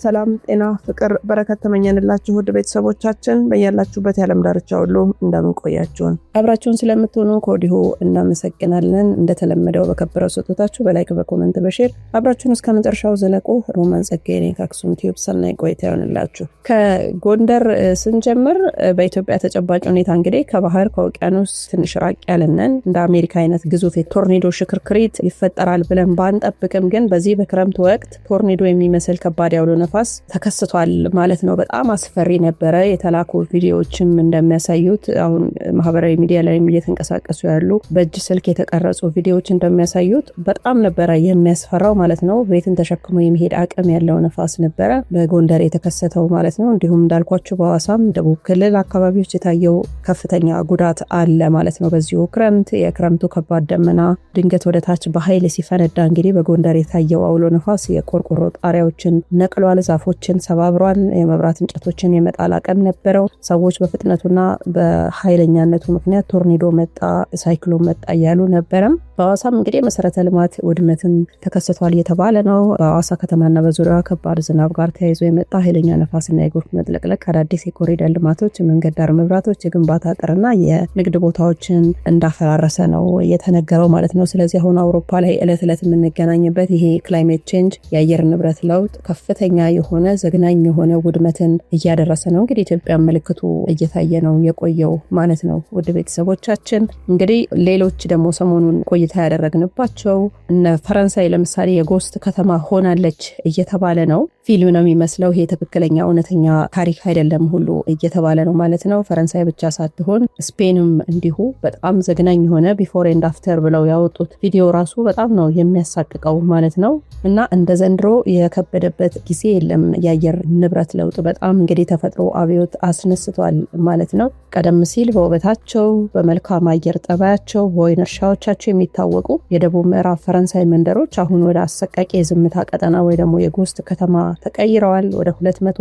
ሰላም ጤና ፍቅር በረከት ተመኘንላችሁ ውድ ቤተሰቦቻችን በእያላችሁበት የዓለም ዳርቻ ሁሉ እንደምን ቆያችሁን። አብራችሁን ስለምትሆኑ ከወዲሁ እናመሰግናለን። እንደተለመደው በከበረው ስጦታችሁ በላይክ በኮሜንት በሼር አብራችሁን እስከ መጨረሻው ዘለቁ። ሮማን ጸጋዬ ነኝ ከአክሱም ቲዩብ። ሰናይ ቆይታ ይሆንላችሁ። ከጎንደር ስንጀምር በኢትዮጵያ ተጨባጭ ሁኔታ እንግዲህ ከባህር ከውቅያኖስ ትንሽ ራቅ ያለነን እንደ አሜሪካ አይነት ግዙፍ የቶርኔዶ ሽክርክሪት ይፈጠራል ብለን ባንጠብቅም ግን በዚህ በክረምት ወቅት ቶርኔዶ የሚመስል ከባድ ያውሎ ነፋስ ተከስቷል ማለት ነው። በጣም አስፈሪ ነበረ። የተላኩ ቪዲዮዎችም እንደሚያሳዩት አሁን ማህበራዊ ሚዲያ ላይ እየተንቀሳቀሱ ያሉ በእጅ ስልክ የተቀረጹ ቪዲዮዎች እንደሚያሳዩት በጣም ነበረ የሚያስፈራው ማለት ነው። ቤትን ተሸክሞ የሚሄድ አቅም ያለው ነፋስ ነበረ በጎንደር የተከሰተው ማለት ነው። እንዲሁም እንዳልኳችሁ በሐዋሳም ደቡብ ክልል አካባቢዎች የታየው ከፍተኛ ጉዳት አለ ማለት ነው። በዚሁ ክረምት የክረምቱ ከባድ ደመና ድንገት ወደ ታች በኃይል ሲፈነዳ እንግዲህ በጎንደር የታየው አውሎ ነፋስ የቆርቆሮ ጣሪያዎችን ነቅሏል፣ ዛፎችን ሰባብሯል፣ የመብራት እንጨቶችን የመጣል አቅም ነበረው። ሰዎች በፍጥነቱና በኃይለኛነቱ ምክንያት ቶርኔዶ መጣ፣ ሳይክሎን መጣ እያሉ ነበረም። በሐዋሳም እንግዲህ መሰረተ ልማት ውድመትን ተከስቷል እየተባለ ነው። በሐዋሳ ከተማና በዙሪያዋ ከባድ ዝናብ ጋር ተያይዞ የመጣ ኃይለኛ ነፋስና የጎርፍ መጥለቅለቅ አዳዲስ የኮሪደር ልማቶች፣ የመንገድ ዳር መብራቶች፣ የግንባታ አጥርና የንግድ ቦታዎችን እንዳፈራረሰ ነው የተነገረው ማለት ነው። ስለዚህ አሁን አውሮፓ ላይ ዕለት ዕለት የምንገናኝበት ይሄ ክላይሜት ቼንጅ የአየር ንብረት ለውጥ ከፍተኛ የሆነ ዘግናኝ የሆነ ውድመትን እያደረሰ ነው። እንግዲህ ኢትዮጵያ ምልክቱ እየታየ ነው የቆየው ማለት ነው። ውድ ቤተሰቦቻችን እንግዲህ ሌሎች ደግሞ ሰሞኑን ቆይታ ያደረግንባቸው እነ ፈረንሳይ ለምሳሌ የጎስት ከተማ ሆናለች እየተባለ ነው። ፊልም ነው የሚመስለው። ይሄ ትክክለኛ እውነተኛ ታሪክ አይደለም ሁሉ እየተባለ ነው ማለት ነው። ፈረንሳይ ብቻ ሳትሆን ስፔንም እንዲሁ በጣም ዘግናኝ የሆነ ቢፎር ኤንድ አፍተር ብለው ያወጡት ቪዲዮ ራሱ በጣም ነው የሚያሳቅቀው ማለት ነው። እና እንደ ዘንድሮ የከበደበት ጊዜ የለም። የአየር ንብረት ለውጥ በጣም እንግዲህ ተፈጥሮ አብዮት አስነስቷል ማለት ነው። ቀደም ሲል በውበታቸው በመልካም አየር ጠባያቸው በወይን እርሻዎቻቸው የሚታወቁ የደቡብ ምዕራብ ፈረንሳይ መንደሮች አሁን ወደ አሰቃቂ የዝምታ ቀጠና ወይ ደግሞ የጎስት ከተማ ተቀይረዋል። ወደ 240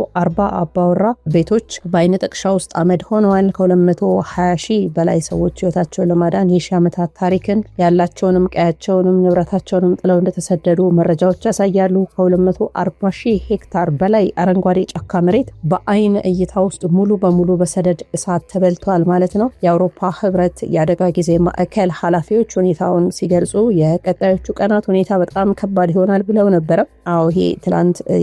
አባወራ ቤቶች በአይነ ጥቅሻ ውስጥ አመድ ሆነዋል። ከ220 ሺህ በላይ ሰዎች ህይወታቸውን ለማዳን የሺህ ዓመታት ታሪክን ያላቸውንም ቀያቸውንም ንብረታቸውንም ጥለው እንደተሰደዱ መረጃዎች ያሳያሉ። ከ240 ሺህ ሄክታር በላይ አረንጓዴ ጫካ መሬት በአይን እይታ ውስጥ ሙሉ በሙሉ በሰደድ እሳት ተበልቷል ማለት ነው። የአውሮፓ ህብረት የአደጋ ጊዜ ማዕከል ኃላፊዎች ሁኔታውን ሲገልጹ የቀጣዮቹ ቀናት ሁኔታ በጣም ከባድ ይሆናል ብለው ነበረ። አዎ ይሄ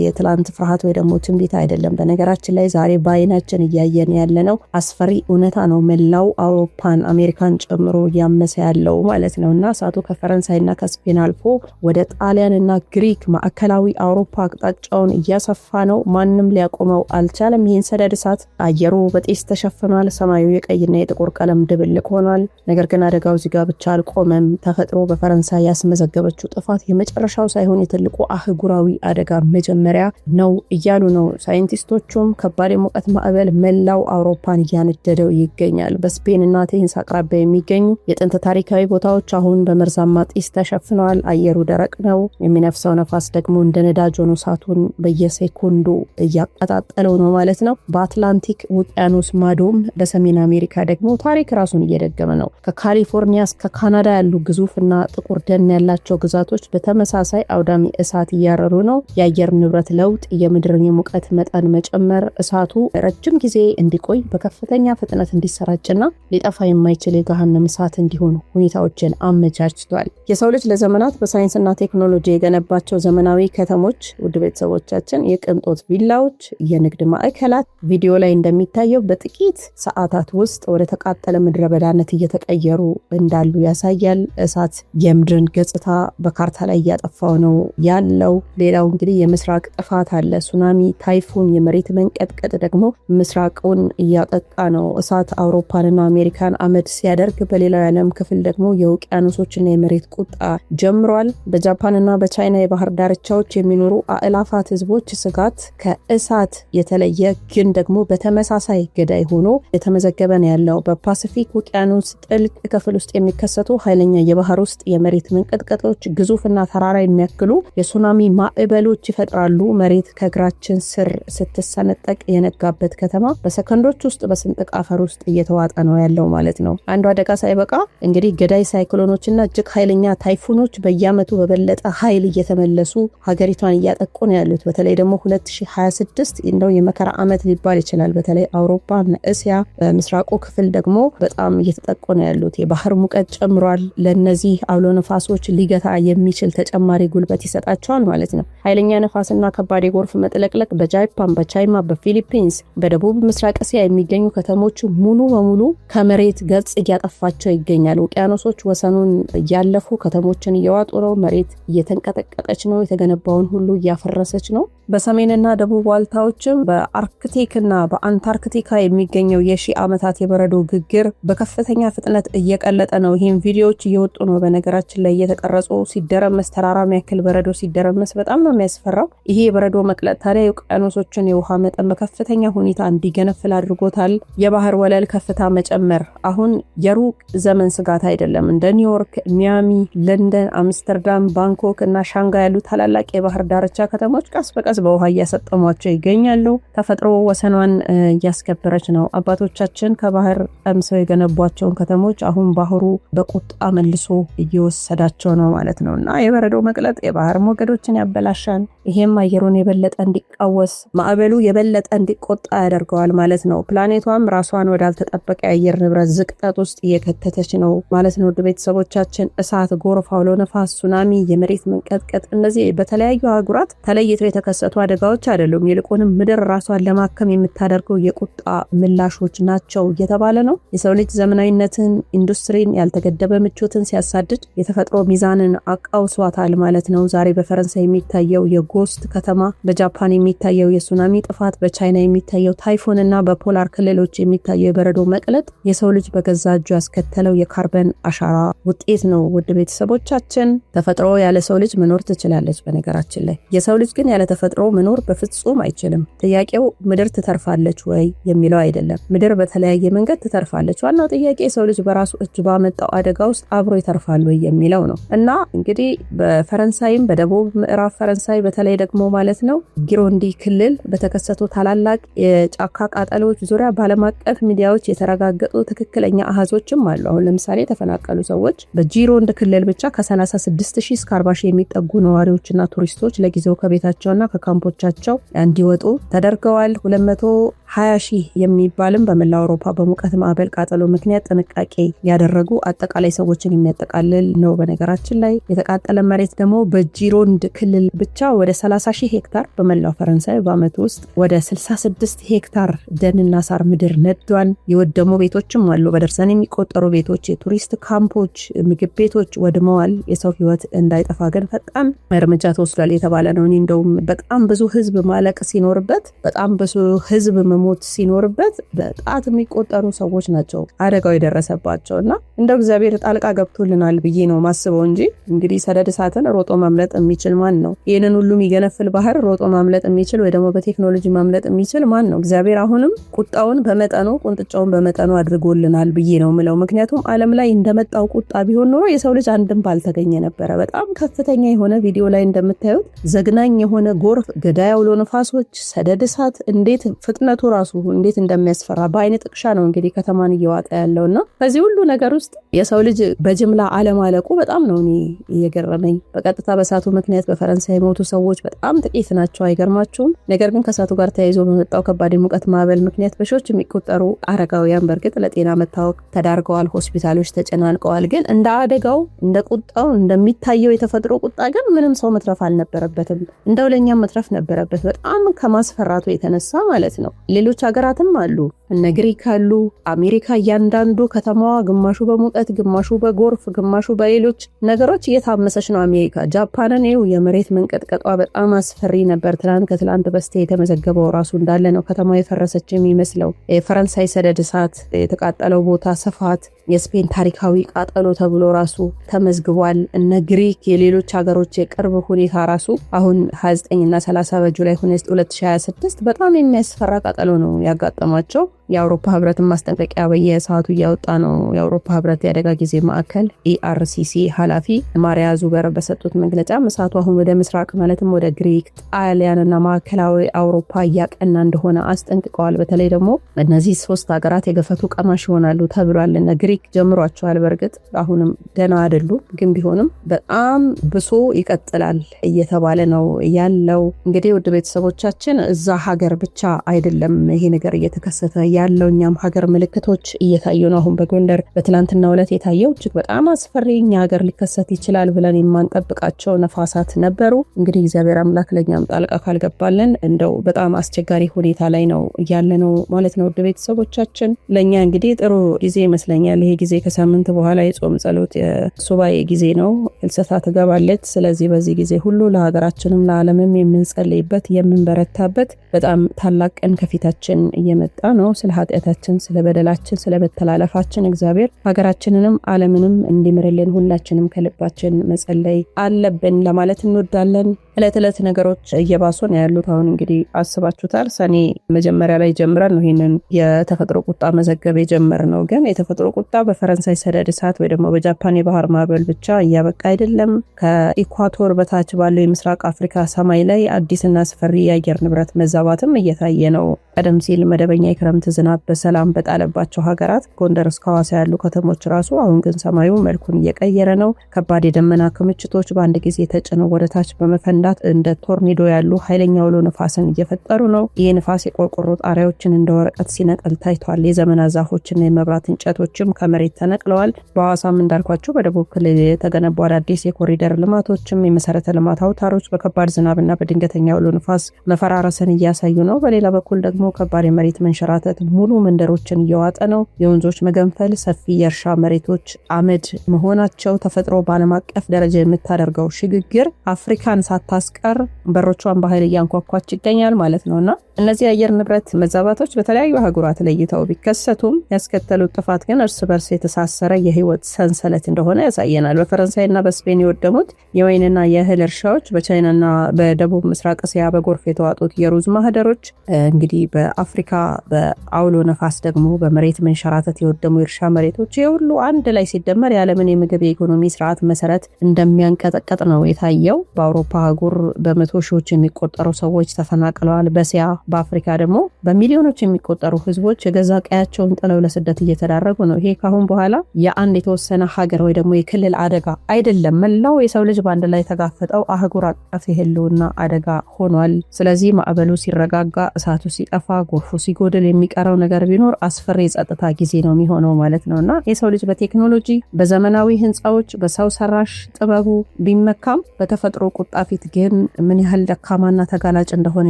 የትላንት ፍርሃት ወይ ደግሞ ትንቢት አይደለም። በነገራችን ላይ ዛሬ በአይናችን እያየን ያለነው አስፈሪ እውነታ ነው። መላው አውሮፓን አሜሪካን ጨምሮ እያመሰ ያለው ማለት ነው። እና እሳቱ ከፈረንሳይና ከስፔን አልፎ ወደ ጣሊያንና ግሪክ ማዕከላዊ አውሮፓ አቅጣጫውን እያሰፋ ነው። ማንም ሊያቆመው አልቻለም። ይህን ሰደድ እሳት አየሩ በጤስ ተሸፍኗል። ሰማዩ የቀይና የጥቁር ቀለም ድብልቅ ሆኗል። ነገር ግን አደጋው እዚህ ጋር ብቻ አልቆመም። ተፈጥሮ በፈረንሳይ ያስመዘገበችው ጥፋት የመጨረሻው ሳይሆን የትልቁ አህጉራዊ አደጋ መጀመሪያ ነው እያሉ ነው ሳይንቲስቶቹም። ከባድ የሙቀት ማዕበል መላው አውሮፓን እያነደደው ይገኛል። በስፔንና ቴንስ አቅራቢያ የሚገኙ የጥንት ታሪካዊ ቦታዎች አሁን በመርዛማ ጢስ ተሸፍነዋል። አየሩ ደረቅ ነው። የሚነፍሰው ነፋስ ደግሞ እንደ ነዳጅ ሆኖ እሳቱን በየሴኮንዱ እያቀጣጠለው ነው ማለት ነው። በአትላንቲክ ውቅያኖስ ማዶም በሰሜን አሜሪካ ደግሞ ታሪክ ራሱን እየደገመ ነው። ከካሊፎርኒያ እስከ ካናዳ ያሉ ግዙፍና ጥቁር ደን ያላቸው ግዛቶች በተመሳሳይ አውዳሚ እሳት እያረሩ ነው። የአየር ንብረት ለውጥ፣ የምድርን የሙቀት መጠን መጨመር፣ እሳቱ ረጅም ጊዜ እንዲቆይ በከፍተኛ ፍጥነት እንዲሰራጭና ሊጠፋ የማይችል የገሃነም እሳት እንዲሆኑ ሁኔታዎችን አመቻችቷል። የሰው ልጅ ለዘመናት በሳይንስና ቴክኖሎጂ የገነባቸው ዘመናዊ ከተሞች ውድ ቤተሰቦቻችን፣ የቅንጦት ቪላዎች፣ የንግድ ማዕከላት ቪዲዮ ላይ እንደሚታየው በጥቂት ሰዓታት ውስጥ ወደ ተቃጠለ ምድረ በዳነት እየተቀየሩ እንዳሉ ያሳያል። እሳት የምድርን ገጽታ በካርታ ላይ እያጠፋው ነው ያለው። ሌላው እንግዲህ የምስራቅ ጥፋት አለ። ሱናሚ፣ ታይፉን፣ የመሬት መንቀጥቀጥ ደግሞ ምስራቁን እያጠቃ ነው። እሳት አውሮፓንና አሜሪካን አመድ ሲያደርግ፣ በሌላው የዓለም ክፍል ደግሞ የውቅያኖሶችና የመሬት ቁጣ ጀምሯል። በጃፓንና በቻይና የባህር ዳርቻዎች የሚኖሩ አእላፋት ህዝቦች ስጋት ከእሳት የተለየ ግን ደግሞ በተመሳሳይ ገዳይ ሆኖ የተመዘገበ ነው ያለው። በፓሲፊክ ውቅያኖስ ጥልቅ ክፍል ውስጥ የሚከሰቱ ኃይለኛ የባህር ውስጥ የመሬት መንቀጥቀጦች ግዙፍና ተራራ የሚያክሉ የሱናሚ ማዕበሎች ይፈጥራሉ። መሬት ከእግራችን ስር ስትሰነጠቅ የነጋበት ከተማ በሰከንዶች ውስጥ በስንጥቅ አፈር ውስጥ እየተዋጠ ነው ያለው ማለት ነው። አንዱ አደጋ ሳይበቃ እንግዲህ ገዳይ ሳይክሎኖችና እጅግ ኃይለኛ ታይፉኖች በየዓመቱ በበለጠ ኃይል እየተመለሱ ሀገሪቷን እያጠቁ ነው ያሉት። በተለይ በተለይ ደግሞ 2026 እንደው የመከራ ዓመት ሊባል ይችላል። በተለይ አውሮፓና እስያ ምስራቁ ክፍል ደግሞ በጣም እየተጠቁ ነው ያሉት። የባህር ሙቀት ጨምሯል። ለነዚህ አውሎ ነፋሶች ሊገታ የሚችል ተጨማሪ ጉልበት ይሰጣቸዋል ማለት ነው። ኃይለኛ ነፋስና ከባድ የጎርፍ መጥለቅለቅ በጃፓን፣ በቻይና፣ በፊሊፒንስ፣ በደቡብ ምስራቅ እስያ የሚገኙ ከተሞች ሙሉ በሙሉ ከመሬት ገጽ እያጠፋቸው ይገኛል። ውቅያኖሶች ወሰኑን እያለፉ ከተሞችን እየዋጡ ነው። መሬት እየተንቀጠቀጠች ነው። የተገነባውን ሁሉ እያፈረሰች ነው። በሰሜንና ደቡብ ዋልታዎችም በአርክቲክና በአንታርክቲካ የሚገኘው የሺህ ዓመታት የበረዶ ግግር በከፍተኛ ፍጥነት እየቀለጠ ነው። ይህም ቪዲዮዎች እየወጡ ነው በነገራችን ላይ እየተቀረጹ ሲደረመስ፣ ተራራ የሚያክል በረዶ ሲደረመስ በጣም ነው የሚያስፈራው። ይሄ የበረዶ መቅለጥ ታዲያ የውቅያኖሶችን የውሃ መጠን በከፍተኛ ሁኔታ እንዲገነፍል አድርጎታል። የባህር ወለል ከፍታ መጨመር አሁን የሩቅ ዘመን ስጋት አይደለም። እንደ ኒውዮርክ፣ ሚያሚ፣ ለንደን፣ አምስተርዳም፣ ባንኮክ እና ሻንጋይ ያሉ ታላላቅ የባህር ዳርቻ ከተሞች ቀስ በቀስ በውሃ እያሰጠሟቸው ይገኛሉ። ተፈጥሮ ወሰኗን እያስከበረች ነው። አባቶቻችን ከባህር ቀምሰው የገነቧቸውን ከተሞች አሁን ባህሩ በቁጣ መልሶ እየወሰዳቸው ነው ማለት ነው እና የበረዶ መቅለጥ የባህር ሞገዶችን ያበላሻል። ይሄም አየሩን የበለጠ እንዲቃወስ፣ ማዕበሉ የበለጠ እንዲቆጣ ያደርገዋል ማለት ነው። ፕላኔቷም ራሷን ወዳልተጠበቀ የአየር ንብረት ዝቅጠት ውስጥ እየከተተች ነው ማለት ነው። ውድ ቤተሰቦቻችን እሳት፣ ጎርፍ፣ አውሎ ነፋስ፣ ሱናሚ፣ የመሬት መንቀጥቀጥ እነዚህ በተለያዩ አህጉራት ተለይተው የተከሰቱ አደጋዎች አይደሉም። ይልቁንም ምድር ራሷን ለማከም የምታደርገው የቁጣ ምላሾች ናቸው እየተባለ ነው። የሰው ልጅ ዘመናዊነትን፣ ኢንዱስትሪን፣ ያልተገደበ ምቾትን ሲያሳድድ የተፈጥሮ ሚዛንን አቃውሷታል ማለት ነው። ዛሬ በፈረንሳይ የሚታየው የጎስት ከተማ፣ በጃፓን የሚታየው የሱናሚ ጥፋት፣ በቻይና የሚታየው ታይፎን እና በፖላር ክልሎች የሚታየው የበረዶ መቅለጥ የሰው ልጅ በገዛ እጁ ያስከተለው የካርበን አሻራ ውጤት ነው። ውድ ቤተሰቦቻችን ተፈጥሮ ያለ ሰው ልጅ መኖር ትችላለች። በነገራችን ላይ የሰው ልጅ ግን ያለ ተፈጥሮ መኖር በፍጹም አይችልም። ጥያቄው ምድር ትተርፋለች ወይ የሚለው አይደለም። ምድር በተለያየ መንገድ ትተርፋለች። ዋናው ጥያቄ የሰው ልጅ በራሱ እጅ ባመጣው አደጋ ውስጥ አብሮ ይተርፋል ወይ የሚለው ነው እና እንግዲህ በፈረንሳይም በደቡብ ምዕራብ ፈረንሳይ በተለይ ደግሞ ማለት ነው ጊሮንዲ ክልል በተከሰቱ ታላላቅ የጫካ ቃጠሎች ዙሪያ በዓለም አቀፍ ሚዲያዎች የተረጋገጡ ትክክለኛ አሃዞችም አሉ። አሁን ለምሳሌ የተፈናቀሉ ሰዎች በጂሮንድ ክልል ብቻ ከ36,000 እስከ 40,000 የሚጠጉ ነዋሪዎችና ቱሪስቶች ለጊዜው ከቤታቸውና ከካምፖቻቸው እንዲወጡ ተደርገዋል። 220,000 የሚባልም በመላ አውሮፓ በሙቀት ማዕበል ቃጠሎ ምክንያት ጥንቃቄ ያደረጉ አጠቃላይ ሰዎችን የሚያጠቃልል ነው። በነገራችን ላይ የተቃጠለ መሬት ደግሞ በጂሮንድ ክልል ብቻ ወደ 30,000 ሄክታር በመላው ፈረንሳይ በአመት ውስጥ ወደ 66 ሄክታር ደንና ሳር ምድር ነዷል። የወደሙ ቤቶችም አሉ። በደርሰን የሚቆጠሩ ቤቶች፣ የቱሪስት ካምፖች፣ ምግብ ቤቶች ወድመዋል። የሰው ህይወት እንዳይጠፋ ግን ፈጣን እርምጃ ተወስዷል የተባለ ነው። እንደውም በጣም ብዙ ህዝብ ማለቅ ሲኖርበት፣ በጣም ብዙ ህዝብ መሞት ሲኖርበት በጣት የሚቆጠሩ ሰዎች ናቸው አደጋው የደረሰባቸው እና እንደው እግዚአብሔር ጣልቃ ገብቶልናል ብዬ ነው ማስበው እንጂ እንግዲህ ሰደድ እሳትን ሮጦ ማምለጥ የሚችል ማን ነው? ይህንን ሁሉ የሚገነፍል ባህር ሮጦ ማምለጥ የሚችል ወይ ደግሞ በቴክኖሎጂ ማምለጥ የሚችል ማን ነው? እግዚአብሔር አሁንም ቁጣውን በመጠኑ ቁንጥጫውን በመጠኑ አድርጎልናል ብዬ ነው ምለው። ምክንያቱም ዓለም ላይ እንደመጣው ቁጣ ቢሆን ኖሮ የሰው ልጅ አንድም ባልተገኘ ነበረ። በጣም ከፍተኛ የሆነ ቪዲዮ ላይ እንደምታዩት ዘግናኝ የሆነ ጎርፍ፣ ገዳይ አውሎ ነፋሶች፣ ሰደድ እሳት እንዴት ፍጥነቱ ራሱ እንዴት እንደሚያስፈራ በአይነ ጥቅሻ ነው እንግዲህ ከተማን እየዋጠ ያለውና ከዚህ ሁሉ ነገር ውስጥ የሰው ልጅ በጅምላ አለማለቁ በጣም ነው እኔ እየገረመኝ። በቀጥታ በእሳቱ ምክንያት በፈረንሳይ የሞቱ ሰዎች በጣም ጥቂት ናቸው፣ አይገርማችሁም? ነገር ግን ከእሳቱ ጋር ተያይዞ በመጣው ከባድ የሙቀት ማዕበል ምክንያት በሺዎች የሚቆጠሩ አረጋውያን በእርግጥ ለጤና መታወክ ተዳርገዋል፣ ሆስፒታሎች ተጨናንቀዋል። ግን እንደ አደጋው እንደ ቁጣው እንደሚታየው የተፈጥሮ ቁጣ ግን ምንም ሰው መትረፍ አልነበረበትም። እንደው ለእኛም መትረፍ ነበረበት በጣም ከማስፈራቱ የተነሳ ማለት ነው። ሌሎች ሀገራትም አሉ እነ ግሪክ አሉ፣ አሜሪካ እያንዳንዱ ከተማዋ ግማሹ በሙቀት ግማሹ በጎርፍ ግማሹ በሌሎች ነገሮች እየታመሰች ነው። አሜሪካ ጃፓንን ይኸው የመሬት መንቀጥቀጧ በጣም አስፈሪ ነበር። ከትላንት በስቲያ የተመዘገበው ራሱ እንዳለ ነው ከተማዋ የፈረሰች የሚመስለው። የፈረንሳይ ሰደድ እሳት የተቃጠለው ቦታ ስፋት የስፔን ታሪካዊ ቃጠሎ ተብሎ ራሱ ተመዝግቧል። እነ ግሪክ የሌሎች ሀገሮች የቅርብ ሁኔታ ራሱ አሁን 29 እና 30 በጁላይ 2026 በጣም የሚያስፈራ ቃጠሎ ነው ያጋጠማቸው። የአውሮፓ ህብረትን ማስጠንቀቂያ በየሰዓቱ እያወጣ ነው። የአውሮፓ ህብረት የአደጋ ጊዜ ማዕከል ERCC ኃላፊ ማሪያ ዙበር በሰጡት መግለጫ እሳቱ አሁን ወደ ምስራቅ ማለትም ወደ ግሪክ፣ ጣሊያንና ማዕከላዊ አውሮፓ እያቀና እንደሆነ አስጠንቅቀዋል። በተለይ ደግሞ እነዚህ 3 ሀገራት የገፈቱ ቀማሽ ይሆናሉ ተብሏል። እና ግሪክ ጀምሯቸዋል። በእርግጥ አሁንም ደህና አይደሉም፣ ግን ቢሆንም በጣም ብሶ ይቀጥላል እየተባለ ነው ያለው። እንግዲህ ውድ ቤተሰቦቻችን እዛ ሀገር ብቻ አይደለም ይሄ ነገር እየተከሰተ ያለው፣ እኛም ሀገር ምልክቶች እየታዩ ነው። አሁን በጎንደር በትላንትናው ዕለት የታየው እጅግ በጣም አስፈሪ እኛ ሀገር ሊከሰት ይችላል ብለን የማንጠብቃቸው ነፋሳት ነበሩ። እንግዲህ እግዚአብሔር አምላክ ለኛም ጣልቃ ካልገባልን እንደው በጣም አስቸጋሪ ሁኔታ ላይ ነው ያለ ነው ማለት ነው። ውድ ቤተሰቦቻችን ለኛ እንግዲህ ጥሩ ጊዜ ይመስለኛል። ይሄ ጊዜ ከሳምንት በኋላ የጾም ጸሎት የሱባኤ ጊዜ ነው። ፍልሰታ ትገባለች። ስለዚህ በዚህ ጊዜ ሁሉ ለሀገራችንም ለዓለምም የምንጸልይበት የምንበረታበት በጣም ታላቅ ቀን ከፊታችን እየመጣ ነው። ስለ ኃጢአታችን፣ ስለ በደላችን፣ ስለ መተላለፋችን እግዚአብሔር ሀገራችንንም ዓለምንም እንዲምርልን ሁላችንም ከልባችን መጸለይ አለብን ለማለት እንወዳለን። ዕለት ዕለት ነገሮች እየባሱ ነው ያሉት። አሁን እንግዲህ አስባችሁታል፣ ሰኔ መጀመሪያ ላይ ጀምረን ነው ይህንን የተፈጥሮ ቁጣ መዘገብ የጀመርነው። ግን የተፈጥሮ ቁጣ በፈረንሳይ ሰደድ እሳት ወይ ደግሞ በጃፓን የባህር ማዕበል ብቻ እያበቃ አይደለም። ከኢኳቶር በታች ባለው የምስራቅ አፍሪካ ሰማይ ላይ አዲስና አስፈሪ የአየር ንብረት መዛባትም እየታየ ነው። ቀደም ሲል መደበኛ የክረምት ዝናብ በሰላም በጣለባቸው ሀገራት ጎንደር እስከ ሐዋሳ ያሉ ከተሞች ራሱ አሁን ግን ሰማዩ መልኩን እየቀየረ ነው። ከባድ የደመና ክምችቶች በአንድ ጊዜ ተጭነው ወደታች በመፈንዳት እንደ ቶርኔዶ ያሉ ኃይለኛ አውሎ ነፋስን እየፈጠሩ ነው። ይህ ነፋስ የቆርቆሮ ጣሪያዎችን እንደ ወረቀት ሲነቅል ታይቷል። የዘመናት ዛፎችና የመብራት እንጨቶችም ከመሬት ተነቅለዋል። በሐዋሳም እንዳልኳቸው በደቡብ ክልል የተገነቡ አዳዲስ የኮሪደር ልማቶችም የመሰረተ ልማት አውታሮች በከባድ ዝናብና በድንገተኛ አውሎ ነፋስ መፈራረስን እያሳዩ ነው። በሌላ በኩል ደግሞ ከባድ የመሬት መንሸራተት ሙሉ መንደሮችን እየዋጠ ነው። የወንዞች መገንፈል፣ ሰፊ የእርሻ መሬቶች አመድ መሆናቸው፣ ተፈጥሮ በዓለም አቀፍ ደረጃ የምታደርገው ሽግግር አፍሪካን ሳታስቀር በሮቿን በኃይል እያንኳኳች ይገኛል ማለት ነውና እነዚህ የአየር ንብረት መዛባቶች በተለያዩ አህጉራት ለይተው ቢከሰቱም ያስከተሉት ጥፋት ግን እርስ በርስ የተሳሰረ የህይወት ሰንሰለት እንደሆነ ያሳየናል። በፈረንሳይና በስፔን የወደሙት የወይንና የእህል እርሻዎች፣ በቻይናና በደቡብ ምስራቅ እስያ በጎርፍ የተዋጡት የሩዝ ማህደሮች፣ እንግዲህ በአፍሪካ በአውሎ ነፋስ ደግሞ በመሬት መንሸራተት የወደሙ የእርሻ መሬቶች፣ የሁሉ አንድ ላይ ሲደመር የዓለምን የምግብ የኢኮኖሚ ስርዓት መሰረት እንደሚያንቀጠቀጥ ነው የታየው። በአውሮፓ አህጉር በመቶ ሺዎች የሚቆጠሩ ሰዎች ተፈናቅለዋል። በእስያ በአፍሪካ ደግሞ በሚሊዮኖች የሚቆጠሩ ህዝቦች የገዛ ቀያቸውን ጥለው ለስደት እየተዳረጉ ነው። ይሄ ካሁን በኋላ የአንድ የተወሰነ ሀገር ወይ ደግሞ የክልል አደጋ አይደለም። መላው የሰው ልጅ በአንድ ላይ ተጋፈጠው አህጉር አቀፍ የህልውና አደጋ ሆኗል። ስለዚህ ማዕበሉ ሲረጋጋ፣ እሳቱ ሲጠፋ፣ ጎርፉ ሲጎድል የሚቀረው ነገር ቢኖር አስፈሪ የጸጥታ ጊዜ ነው የሚሆነው ማለት ነውና የሰው ልጅ በቴክኖሎጂ በዘመናዊ ህንፃዎች በሰው ሰራሽ ጥበቡ ቢመካም በተፈጥሮ ቁጣ ፊት ግን ምን ያህል ደካማና ተጋላጭ እንደሆነ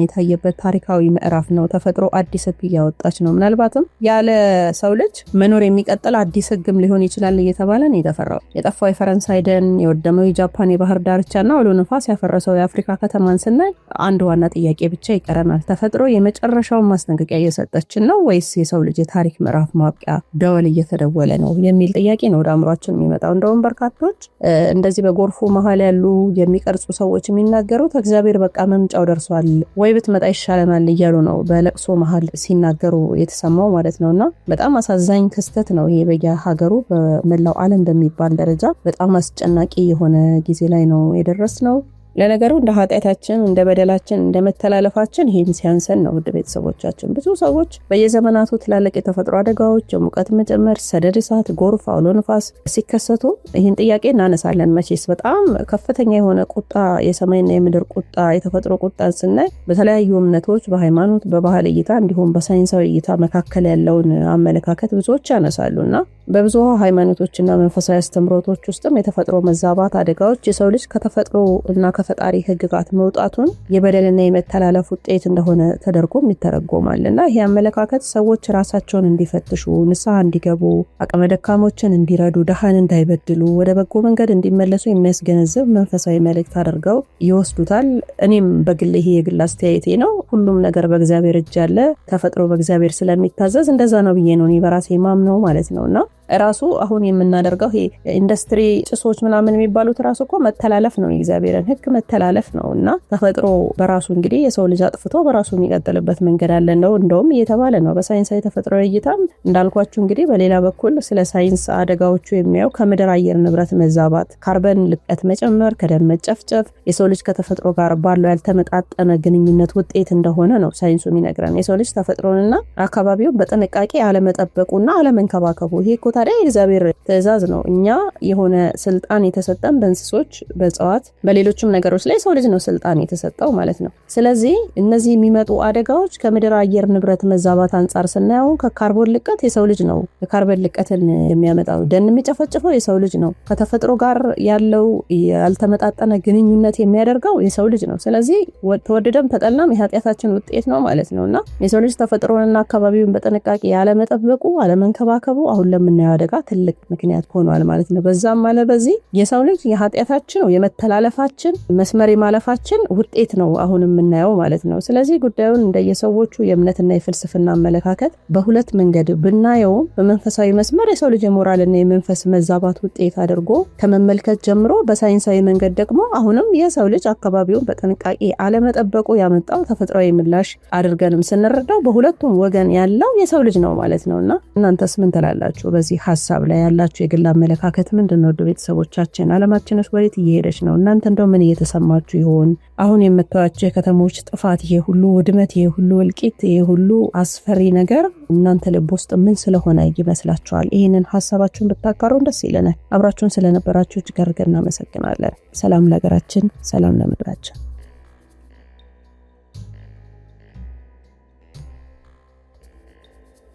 የታየበት ታሪካዊ ምዕራፍ ነው። ተፈጥሮ አዲስ ህግ እያወጣች ነው። ምናልባትም ያለ ሰው ልጅ መኖር የሚቀጥል አዲስ ህግም ሊሆን ይችላል እየተባለ ነው የተፈራው። የጠፋው የፈረንሳይ ደን፣ የወደመው የጃፓን የባህር ዳርቻና አውሎ ነፋስ ያፈረሰው የአፍሪካ ከተማን ስናይ አንድ ዋና ጥያቄ ብቻ ይቀረናል። ተፈጥሮ የመጨረሻውን ማስጠንቀቂያ እየሰጠችን ነው ወይስ የሰው ልጅ የታሪክ ምዕራፍ ማብቂያ ደወል እየተደወለ ነው የሚል ጥያቄ ነው ወደ አእምሯችን የሚመጣው። እንደውም በርካቶች እንደዚህ በጎርፉ መሀል ያሉ የሚቀርጹ ሰዎች የሚናገሩት እግዚአብሔር በቃ መምጫው ደርሷል ወይ ብትመጣ ይሻለናል እያሉ ነው በለቅሶ መሀል ሲናገሩ የተሰማው ማለት ነውና በጣም አሳዛኝ ክስተት ነው ይሄ። በየሀገሩ በመላው ዓለም በሚባል ደረጃ በጣም አስጨናቂ የሆነ ጊዜ ላይ ነው የደረስነው። ለነገሩ እንደ ኃጢአታችን እንደ በደላችን እንደ መተላለፋችን ይህን ሲያንሰን ነው ውድ ቤተሰቦቻችን። ብዙ ሰዎች በየዘመናቱ ትላልቅ የተፈጥሮ አደጋዎች፣ የሙቀት መጨመር፣ ሰደድ እሳት፣ ጎርፍ፣ አውሎ ነፋስ ሲከሰቱ ይህን ጥያቄ እናነሳለን። መቼስ በጣም ከፍተኛ የሆነ ቁጣ፣ የሰማይና የምድር ቁጣ፣ የተፈጥሮ ቁጣን ስናይ በተለያዩ እምነቶች፣ በሃይማኖት፣ በባህል እይታ እንዲሁም በሳይንሳዊ እይታ መካከል ያለውን አመለካከት ብዙዎች ያነሳሉና በብዙ ሃይማኖቶችና መንፈሳዊ አስተምሮቶች ውስጥም የተፈጥሮ መዛባት አደጋዎች የሰው ልጅ ከተፈጥሮ እና ከፈጣሪ ህግጋት መውጣቱን የበደልና የመተላለፍ ውጤት እንደሆነ ተደርጎም ይተረጎማል። እና ይህ አመለካከት ሰዎች ራሳቸውን እንዲፈትሹ፣ ንስሐ እንዲገቡ፣ አቅመ ደካሞችን እንዲረዱ፣ ደሃን እንዳይበድሉ፣ ወደ በጎ መንገድ እንዲመለሱ የሚያስገነዝብ መንፈሳዊ መልእክት አድርገው ይወስዱታል። እኔም በግል ይሄ የግል አስተያየቴ ነው። ሁሉም ነገር በእግዚአብሔር እጅ አለ፣ ተፈጥሮ በእግዚአብሔር ስለሚታዘዝ እንደዛ ነው ብዬ ነው እኔ በራሴ ማምነው ማለት ነውና ራሱ አሁን የምናደርገው ይሄ ኢንዱስትሪ ጭሶች ምናምን የሚባሉት ራሱ እኮ መተላለፍ ነው፣ የእግዚአብሔርን ሕግ መተላለፍ ነውና ተፈጥሮ በራሱ እንግዲህ የሰው ልጅ አጥፍቶ በራሱ የሚቀጥልበት መንገድ አለ ነው እንደውም እየተባለ ነው። በሳይንሳዊ ተፈጥሮ እይታም እንዳልኳችሁ እንግዲህ በሌላ በኩል ስለ ሳይንስ አደጋዎቹ የሚያየው ከምድር አየር ንብረት መዛባት፣ ካርበን ልቀት መጨመር፣ ከደን መጨፍጨፍ የሰው ልጅ ከተፈጥሮ ጋር ባለው ያልተመጣጠነ ግንኙነት ውጤት እንደሆነ ነው ሳይንሱ የሚነግረን። የሰው ልጅ ተፈጥሮንና አካባቢውን በጥንቃቄ አለመጠበቁና አለመንከባከቡ ይሄ እኮ ታዲያ የእግዚአብሔር ትእዛዝ ነው። እኛ የሆነ ስልጣን የተሰጠን በእንስሶች፣ በእጽዋት፣ በሌሎችም ነገሮች ላይ ሰው ልጅ ነው ስልጣን የተሰጠው ማለት ነው። ስለዚህ እነዚህ የሚመጡ አደጋዎች ከምድር አየር ንብረት መዛባት አንጻር ስናየው ከካርቦን ልቀት የሰው ልጅ ነው የካርበን ልቀትን የሚያመጣው፣ ደን የሚጨፈጭፈው የሰው ልጅ ነው፣ ከተፈጥሮ ጋር ያለው ያልተመጣጠነ ግንኙነት የሚያደርገው የሰው ልጅ ነው። ስለዚህ ተወደደም ተጠላም የኃጢአታችን ውጤት ነው ማለት ነውና የሰው ልጅ ተፈጥሮንና አካባቢውን በጥንቃቄ ያለመጠበቁ አለመንከባከቡ አሁን ለምናየው አደጋ ትልቅ ምክንያት ሆኗል ማለት ነው። በዛም ማለት በዚህ የሰው ልጅ የኃጢአታችን የመተላለፋችን መስመር የማለፋችን ውጤት ነው አሁን የምናየው ማለት ነው። ስለዚህ ጉዳዩን እንደየሰዎቹ የእምነትና የፍልስፍና አመለካከት በሁለት መንገድ ብናየው በመንፈሳዊ መስመር የሰው ልጅ የሞራልና የመንፈስ መዛባት ውጤት አድርጎ ከመመልከት ጀምሮ በሳይንሳዊ መንገድ ደግሞ አሁንም የሰው ልጅ አካባቢውን በጥንቃቄ አለመጠበቁ ያመጣው ተፈጥሯዊ ምላሽ አድርገንም ስንረዳው በሁለቱም ወገን ያለው የሰው ልጅ ነው ማለት ነውና እናንተስ ምን ትላላችሁ? በዚህ ሀሳብ ላይ ያላችሁ የግል አመለካከት ምንድነው? ቤተሰቦቻችን አለማችንስ ወዴት እየሄደች ነው? እናንተ እንደው ምን እየተሰማችሁ ይሆን? አሁን የምታዩአቸው የከተሞች ጥፋት፣ ይሄ ሁሉ ውድመት፣ ይሄ ሁሉ እልቂት፣ ይሄ ሁሉ አስፈሪ ነገር እናንተ ልብ ውስጥ ምን ስለሆነ ይመስላችኋል? ይህንን ሀሳባችሁን ብታጋሩን ደስ ይለናል። አብራችሁን ስለነበራችሁ እጅግ አድርገን እናመሰግናለን። ሰላም ለሀገራችን፣ ሰላም ለምድራችን።